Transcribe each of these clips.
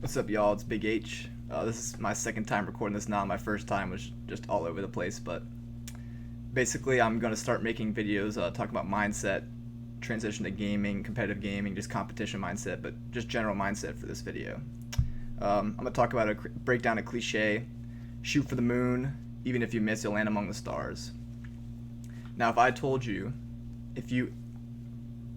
What's up, y'all? It's Big H. This is my second time recording this now. My first time was just all over the place, but basically, I'm going to start making videos talking about mindset, transition to gaming, competitive gaming, just competition mindset, but just general mindset for this video. I'm going to talk about break down a cliche, shoot for the moon, even if you miss, you'll land among the stars. Now, if I told you, if you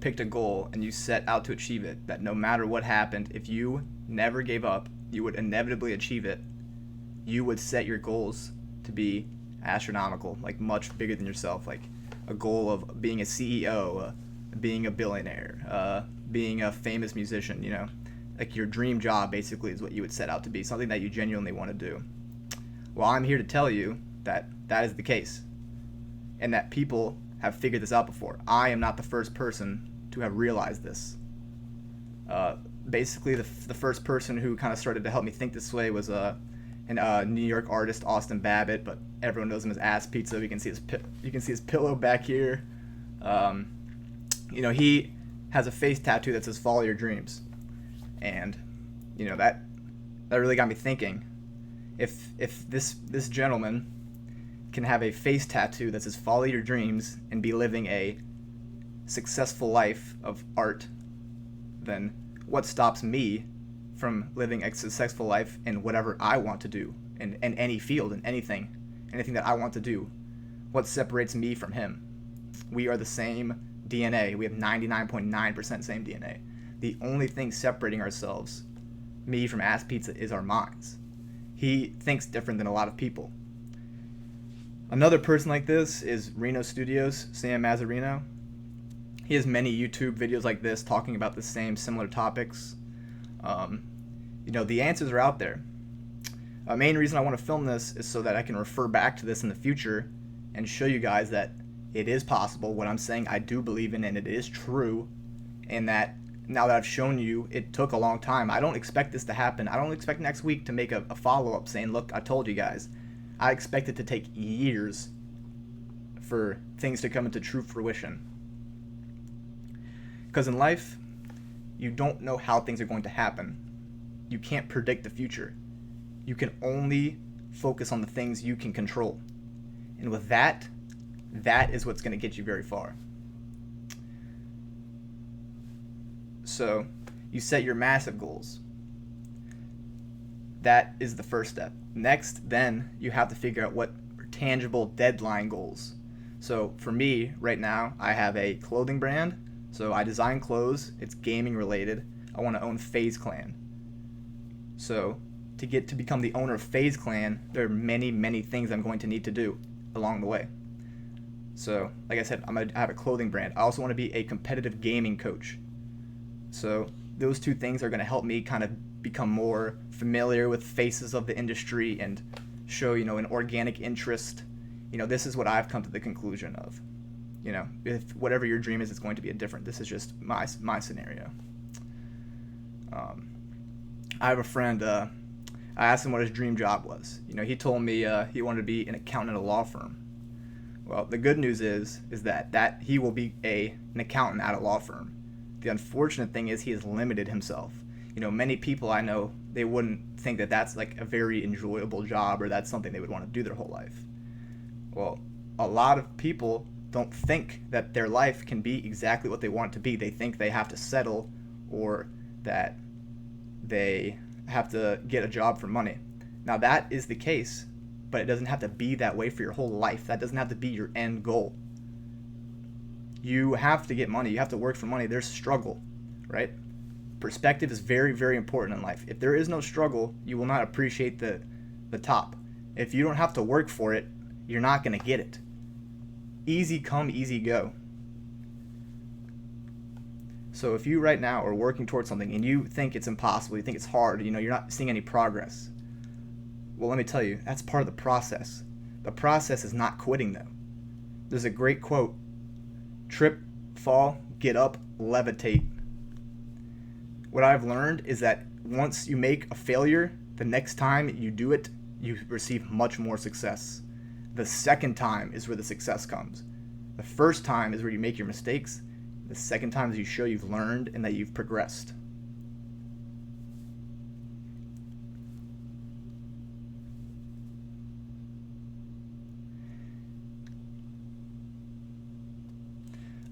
picked a goal and you set out to achieve it, that no matter what happened, if you never gave up, you would inevitably achieve it. You would set your goals to be astronomical, like much bigger than yourself, like a goal of being a CEO, being a billionaire, being a famous musician, like your dream job basically is what you would set out to be, something that you genuinely want to do. Well, I'm here to tell you that that is the case and that people have figured this out before. I am not the first person to have realized this. Basically, the first person who kind of started to help me think this way was a New York artist, Austin Babbitt, but everyone knows him as Ass Pizza. You can see his pillow back here. He has a face tattoo that says "Follow your dreams," and that really got me thinking. If this gentleman can have a face tattoo that says "Follow your dreams" and be living a successful life of art, then what stops me from living a successful life in whatever I want to do, in any field, in anything that I want to do? What separates me from him? We are the same DNA. We have 99.9% same DNA. The only thing separating ourselves, me from Ass Pizza, is our minds. He thinks different than a lot of people. Another person like this is Reno Studios, Sam Mazzarino. He has many YouTube videos like this talking about the same similar topics. The answers are out there. A main reason I want to film this is so that I can refer back to this in the future and show you guys that it is possible. What I'm saying I do believe in, and it is true, and that now that I've shown you, it took a long time. I don't expect this to happen. I don't expect next week to make a follow-up saying, look, I told you guys. I expect it to take years for things to come into true fruition. Because in life, you don't know how things are going to happen. You can't predict the future. You can only focus on the things you can control. And with that is what's going to get you very far. So, you set your massive goals. That is the first step. Next, then, you have to figure out what tangible deadline goals. So, for me, right now, I have a clothing brand. So I design clothes. It's gaming related. I want to own FaZe Clan. So to become the owner of FaZe Clan, there are many, many things I'm going to need to do along the way. So, like I said, I have a clothing brand. I also want to be a competitive gaming coach. So those two things are going to help me kind of become more familiar with faces of the industry and show, an organic interest. This is what I've come to the conclusion of. If whatever your dream is, it's going to be different. This is just my scenario. I have a friend. I asked him what his dream job was. He told me he wanted to be an accountant at a law firm. Well, the good news is that he will be an accountant at a law firm. The unfortunate thing is he has limited himself. Many people I know, they wouldn't think that that's like a very enjoyable job or that's something they would want to do their whole life. Well, a lot of people don't think that their life can be exactly what they want it to be. They think they have to settle or that they have to get a job for money. Now that is the case, but it doesn't have to be that way for your whole life. That doesn't have to be your end goal. You have to get money. You have to work for money. There's struggle, right? Perspective is very, very important in life. If there is no struggle, you will not appreciate the top. If you don't have to work for it, you're not going to get it. Easy come, easy go. So if you right now are working towards something and you think it's impossible, you think it's hard, you're not seeing any progress, well, let me tell you, that's part of the process. The process is not quitting, though. There's a great quote: trip, fall, get up, levitate. What I've learned is that once you make a failure, the next time you do it, you receive much more success. The second time is where the success comes. The first time is where you make your mistakes. The second time is you show you've learned and that you've progressed.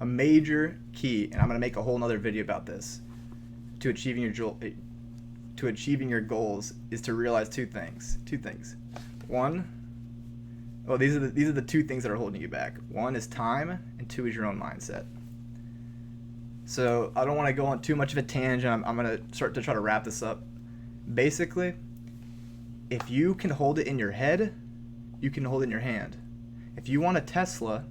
A major key, and I'm gonna make a whole nother video about this, to achieving your goals is to realize two things. One, well, these are the two things that are holding you back. One is time, and two is your own mindset. So I don't want to go on too much of a tangent. I'm gonna start to try to wrap this up. Basically, if you can hold it in your head, you can hold it in your hand. If you want a Tesla,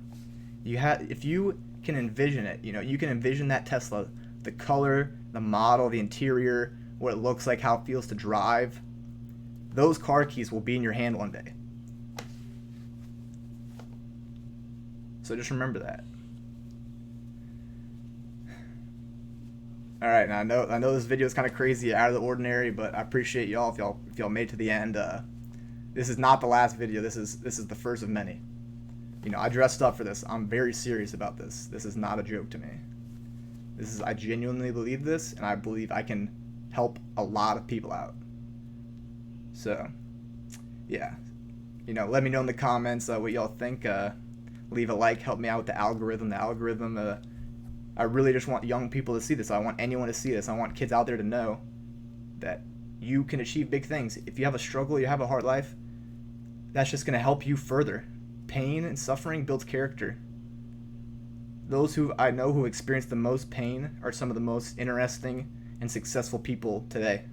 if you can envision it, you can envision that Tesla, the color, the model, the interior, what it looks like, how it feels to drive. Those car keys will be in your hand one day. So just remember that. All right, now I know this video is kind of crazy, out of the ordinary, but I appreciate y'all if y'all made it to the end. This is not the last video. This is the first of many. I dressed up for this. I'm very serious about this. This is not a joke to me. I genuinely believe this, and I believe I can help a lot of people out. So, yeah. Let me know in the comments what y'all think. Leave a like, help me out with the algorithm. I really just want young people to see this. I want anyone to see this. I want kids out there to know that you can achieve big things. If you have a struggle, you have a hard life, that's just going to help you further. Pain and suffering builds character. Those I know who experience the most pain are some of the most interesting and successful people today.